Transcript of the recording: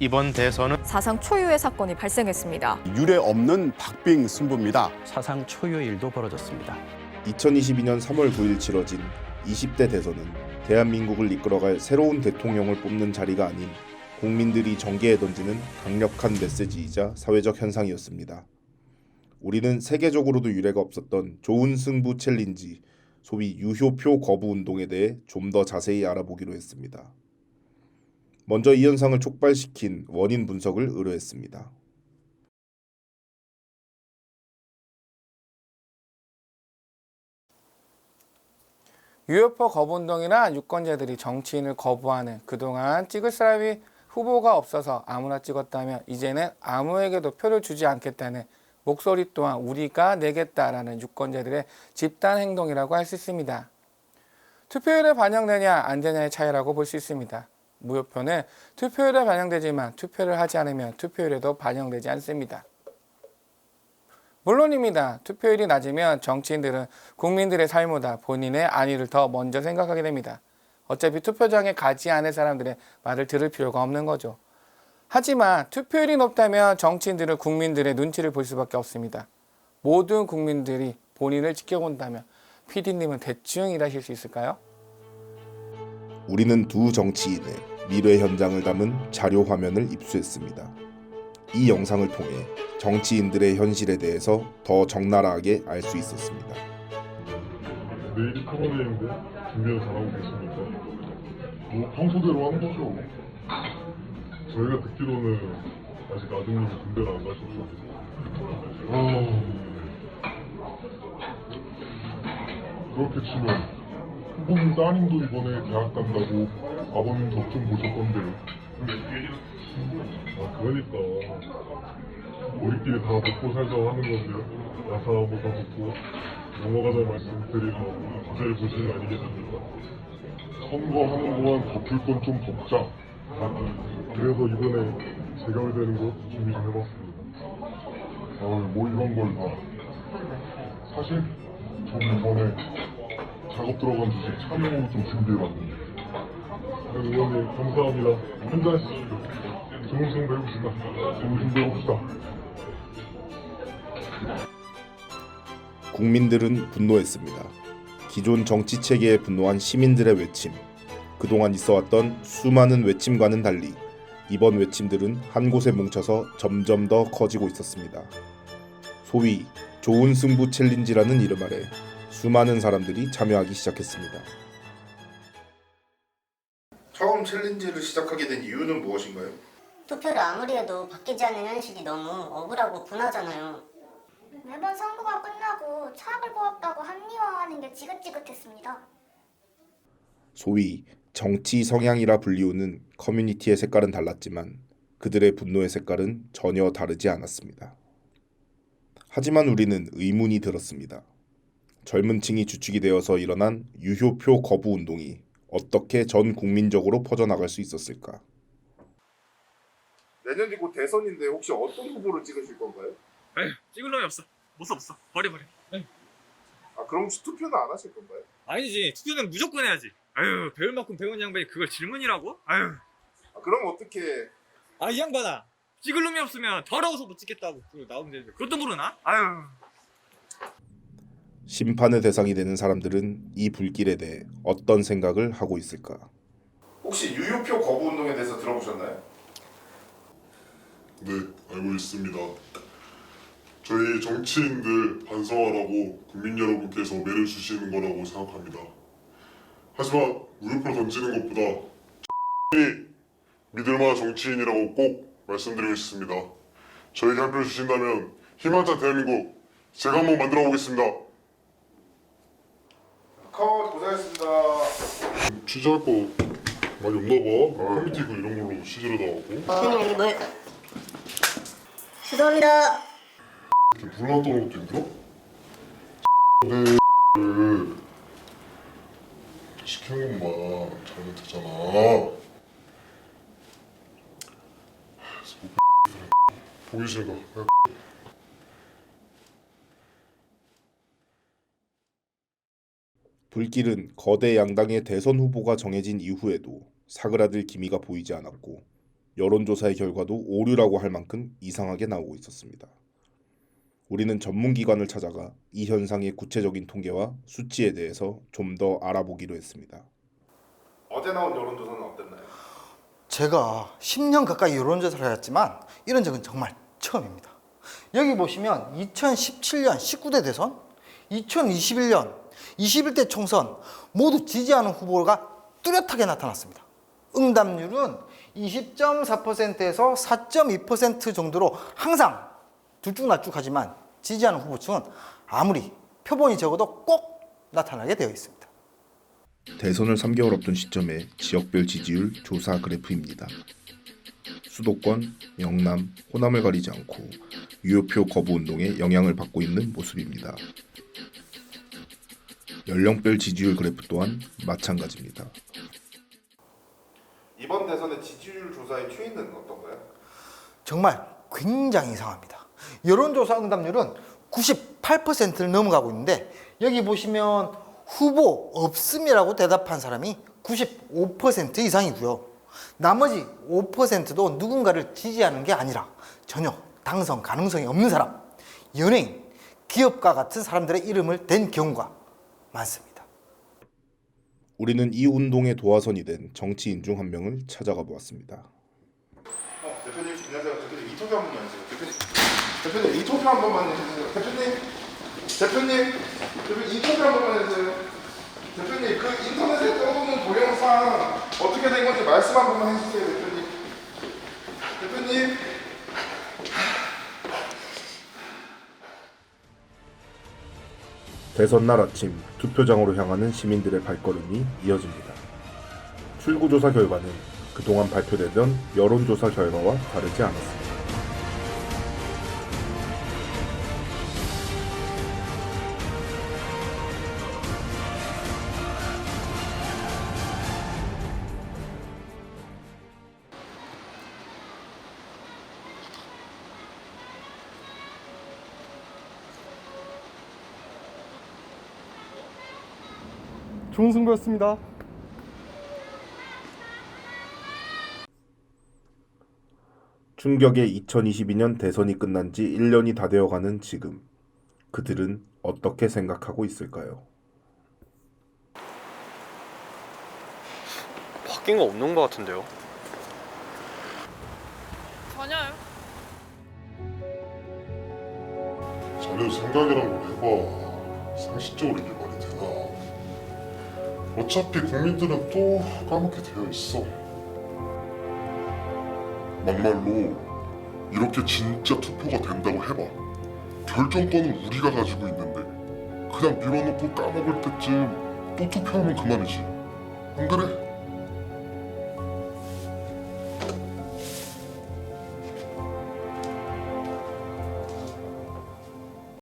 이번 대선은 사상 초유의 사건이 발생했습니다. 유례 없는 박빙 승부입니다. 사상 초유의 일도 벌어졌습니다. 2022년 3월 9일 치러진 20대 대선은 대한민국을 이끌어갈 새로운 대통령을 뽑는 자리가 아닌 국민들이 정계에 던지는 강력한 메시지이자 사회적 현상이었습니다. 우리는 세계적으로도 유례가 없었던 좋은 승부 챌린지, 소위 유효표 거부 운동에 대해 좀 더 자세히 알아보기로 했습니다. 먼저 이 현상을 촉발시킨 원인 분석을 의뢰했습니다. 유효표 거부운동이란 유권자들이 정치인을 거부하는, 그동안 찍을 사람이 후보가 없어서 아무나 찍었다면 이제는 아무에게도 표를 주지 않겠다는 목소리 또한 우리가 내겠다라는 유권자들의 집단 행동이라고 할 수 있습니다. 투표율에 반영되냐 안 되냐의 차이라고 볼 수 있습니다. 무효표는 투표율에 반영되지만 투표를 하지 않으면 투표율에도 반영되지 않습니다. 물론입니다. 투표율이 낮으면 정치인들은 국민들의 삶보다 본인의 안위를 더 먼저 생각하게 됩니다. 어차피 투표장에 가지 않을 사람들의 말을 들을 필요가 없는 거죠. 하지만 투표율이 높다면 정치인들은 국민들의 눈치를 볼 수밖에 없습니다. 모든 국민들이 본인을 지켜본다면 PD님은 대충 일하실 수 있을까요? 우리는 두 정치인의 미래 현장을 담은 자료 화면을 입수했습니다. 이 영상을 통해 정치인들의 현실에 대해서 더 적나라하게 알 수 있었습니다. 내일이 토론회인데 준비는 잘하고 계십니까? 뭐 평소대로 하는 거죠. 저희가 듣기로는 아직 아드님이 군대를 안 가셔서 그렇게 치면 후보님 따님도 이번에 대학 간다고 아버님 덕좀 보셨던데요. 그러니까 우리끼리 다 먹고 살자고 하는 건데요. 야사 한번 다 먹고 넘어가자 말씀드리면 기다려 보시는 거 아니겠습니까? 선거하는 동안 덮을 건 좀 덮자. 그래서 이번에 재결되는 거 준비 좀 해봤습니다. 뭐 이런 걸 다. 사실 저 이번에 작업 들어간 주식 참여 좀 준비해봤는데. 의원님 감사합니다. 한잔하시죠. 좋은 승부 해봅시다. 좋은 승부 해봅시다. 국민들은 분노했습니다. 기존 정치 체계에 분노한 시민들의 외침, 그동안 있어왔던 수많은 외침과는 달리 이번 외침들은 한 곳에 뭉쳐서 점점 더 커지고 있었습니다. 소위 좋은 승부 챌린지라는 이름 아래 수많은 사람들이 참여하기 시작했습니다. 처음 챌린지를 시작하게 된 이유는 무엇인가요? 투표를 아무리 해도 바뀌지 않는 현실이 너무 억울하고 분하잖아요. 매번 선거가 끝나고 차악을 보았다고 합리화하는 게 지긋지긋했습니다. 소위 정치 성향이라 불리우는 커뮤니티의 색깔은 달랐지만 그들의 분노의 색깔은 전혀 다르지 않았습니다. 하지만 우리는 의문이 들었습니다. 젊은 층이 주축이 되어서 일어난 유효표 거부 운동이 어떻게 전 국민적으로 퍼져나갈 수 있었을까? 내년이 곧 대선인데 혹시 어떤 후보를 찍으실 건가요? 에휴, 찍을 놈이 없어. 못 없어. 버려. 아 그럼 혹시 투표는 안 하실 건가요? 아니지. 투표는 무조건 해야지. 아유, 배울 만큼 배운 양반이 그걸 질문이라고? 아유. 아, 그럼 어떻게? 아, 이 양반아. 찍을 놈이 없으면 더러워서 못 찍겠다고 그거 나오면 되는데 그것도 모르나? 아유. 심판의 대상이 되는 사람들은 이 불길에 대해 어떤 생각을 하고 있을까? 혹시 유효표 거부 운동에 대해서 들어보셨나요? 네, 알고 있습니다. 저희 정치인들 반성하라고 국민 여러분께서 매를 주시는 거라고 생각합니다. 하지만 무효표 던지는 것보다 믿을 만한 정치인이라고 꼭 말씀드리고 싶습니다. 저에게 한 표 주신다면 희망찬 대한민국 제가 한번 만들어 보겠습니다. 컷 고생하셨습니다. 취재할 거 많이 없나 봐. 커뮤니티 그 이런 걸로 취재를 나오고. 형님 여기 뭘? 죄송합니다. 이렇게 물 나왔다는 것도 힘들어? 네. 시키는 것만 잘하면 되잖아. 보기 싫다. 불길은 거대 양당의 대선 후보가 정해진 이후에도 사그라들 기미가 보이지 않았고 여론조사의 결과도 오류라고 할 만큼 이상하게 나오고 있었습니다. 우리는 전문기관을 찾아가 이 현상의 구체적인 통계와 수치에 대해서 좀 더 알아보기로 했습니다. 어제 나온 여론조사는 어땠나요? 제가 10년 가까이 여론조사를 했지만 이런 적은 정말 처음입니다. 여기 보시면 2017년 19대 대선, 2021년 21대 총선 모두 지지하는 후보가 뚜렷하게 나타났습니다. 응답률은 20.4%에서 4.2% 정도로 항상 들쭉날쭉하지만 지지하는 후보층은 아무리 표본이 적어도 꼭 나타나게 되어 있습니다. 대선을 3개월 앞둔 시점의 지역별 지지율 조사 그래프입니다. 수도권, 영남, 호남을 가리지 않고 유효표 거부 운동에 영향을 받고 있는 모습입니다. 연령별 지지율 그래프 또한 마찬가지입니다. 이번 대선의 지지율 조사의 추이는 어떤가요? 정말 굉장히 이상합니다. 여론조사 응답률은 98%를 넘어가고 있는데 여기 보시면 후보 없음이라고 대답한 사람이 95% 이상이고요. 나머지 5%도 누군가를 지지하는 게 아니라 전혀 당선 가능성이 없는 사람, 연예인, 기업가 같은 사람들의 이름을 댄 경우가 많습니다. 우리는 이 운동의 도화선이 된 정치인 중 한 명을 찾아가 보았습니다. 대표님 안녕하세요. 대표님 인터뷰 한 번만 해주세요. 대표님 인터뷰 한 번만 해주세요. 대표님 인터뷰 한 번만 해주세요. 대표님 그 인터넷에 떠도는 동영상 어떻게 된 건지 말씀 한 번만 해주세요. 대표님. 대선 날 아침 투표장으로 향하는 시민들의 발걸음이 이어집니다. 출구조사 결과는 그동안 발표되던 여론조사 결과와 다르지 않았습니다. 좋은 승부였습니다. 충격의 2022년 대선이 끝난 지 1년이 다 되어가는 지금 그들은 어떻게 생각하고 있을까요? 바뀐 거 없는 거 같은데요? 전혀요. 자네 생각이란 걸 해봐. 상식적으로 이게 말이 되나? 어차피 국민들은 또 까먹게 되어 있어. 막말로 이렇게 진짜 투표가 된다고 해봐. 결정권은 우리가 가지고 있는데 그냥 밀어놓고 까먹을 때쯤 또 투표하면 그만이지. 안 그래?